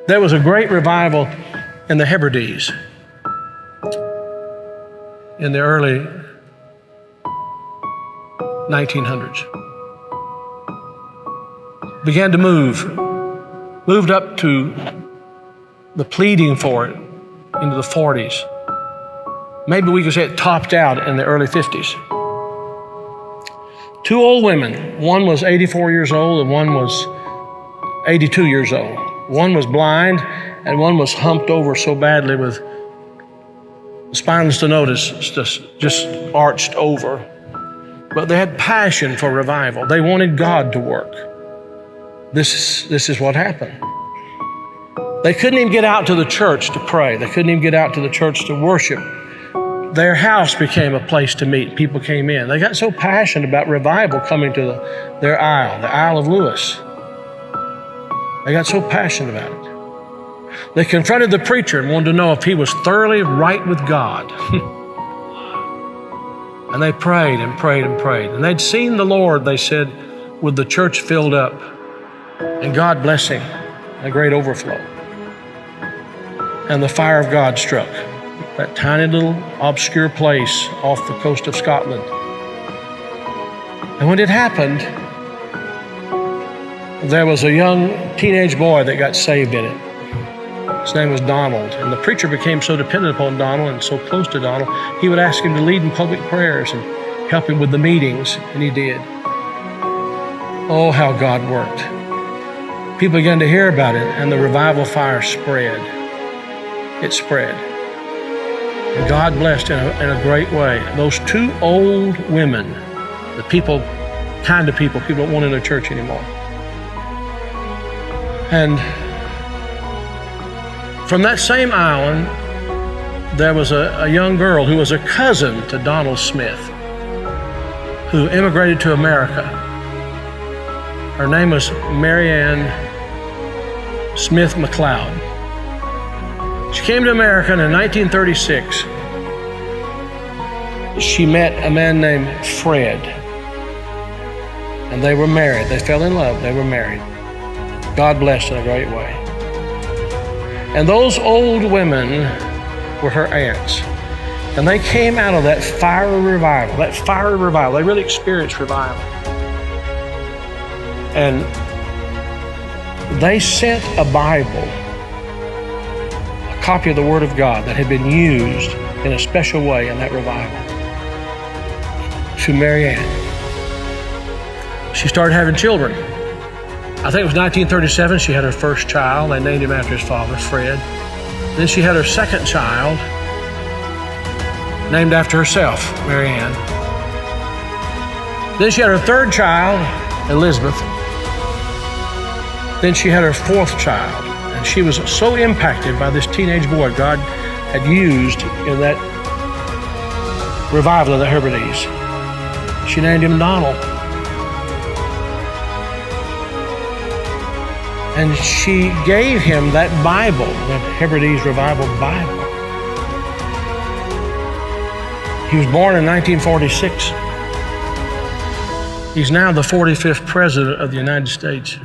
There was a great revival in the Hebrides in the early 1900s. Began to moved up to the pleading for it into the 40s. Maybe we could say it topped out in the early 50s. Two old women, one was 84 years old and one was 82 years old. One was blind and one was humped over so badly with spinal stenosis, just arched over. But they had passion for revival. They wanted God to work. This is what happened. They couldn't even get out to the church to pray. They couldn't even get out to the church to worship. Their house became a place to meet. People came in. They got so passionate about revival coming to their Isle, the Isle of Lewis. They got so passionate about it. They confronted the preacher and wanted to know if he was thoroughly right with God. And they prayed and prayed and prayed. And they'd seen the Lord, they said, with the church filled up and God blessing, a great overflow. And the fire of God struck that tiny little obscure place off the coast of Scotland. And when it happened, there was a young teenage boy that got saved in it. His name was Donald. And the preacher became so dependent upon Donald and so close to Donald, he would ask him to lead in public prayers and help him with the meetings, and he did. Oh, how God worked. People began to hear about it, and the revival fire spread. It spread. And God blessed in a great way. Those two old women, the kind of people don't want in a church anymore. And from that same island, there was a young girl who was a cousin to Donald Smith, who immigrated to America. Her name was Mary Ann Smith McLeod. She came to America and in 1936. She met a man named Fred, and they were married. They fell in love. They were married. God blessed in a great way. And those old women were her aunts. And they came out of that fiery revival, They really experienced revival. And they sent a Bible, a copy of the Word of God that had been used in a special way in that revival, to Mary Ann. She started having children. I think it was 1937, she had her first child. They named him after his father, Fred. Then she had her second child, named after herself, Mary Ann. Then she had her third child, Elizabeth. Then she had her fourth child. And she was so impacted by this teenage boy God had used in that revival of the Hebrides. She named him Donald. And she gave him that Bible, that Hebrides Revival Bible. He was born in 1946. He's now the 45th President of the United States.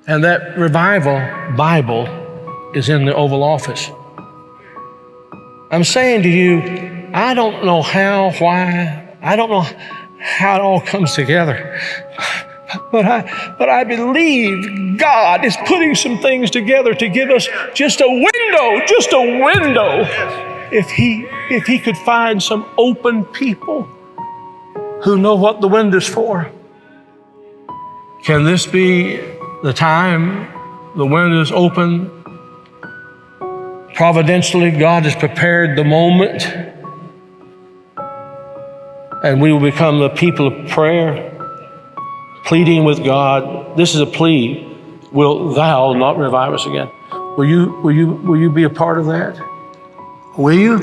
And that Revival Bible is in the Oval Office. I'm saying to you, I don't know how, why, I don't know how it all comes together. But I believe God is putting some things together to give us just a window. If he could find some open people who know what the window's for. Can this be the time the window's open? Providentially, God has prepared the moment, and we will become the people of prayer, pleading with God. This is a plea. Will thou not revive us again? Will you be a part of that? Will you?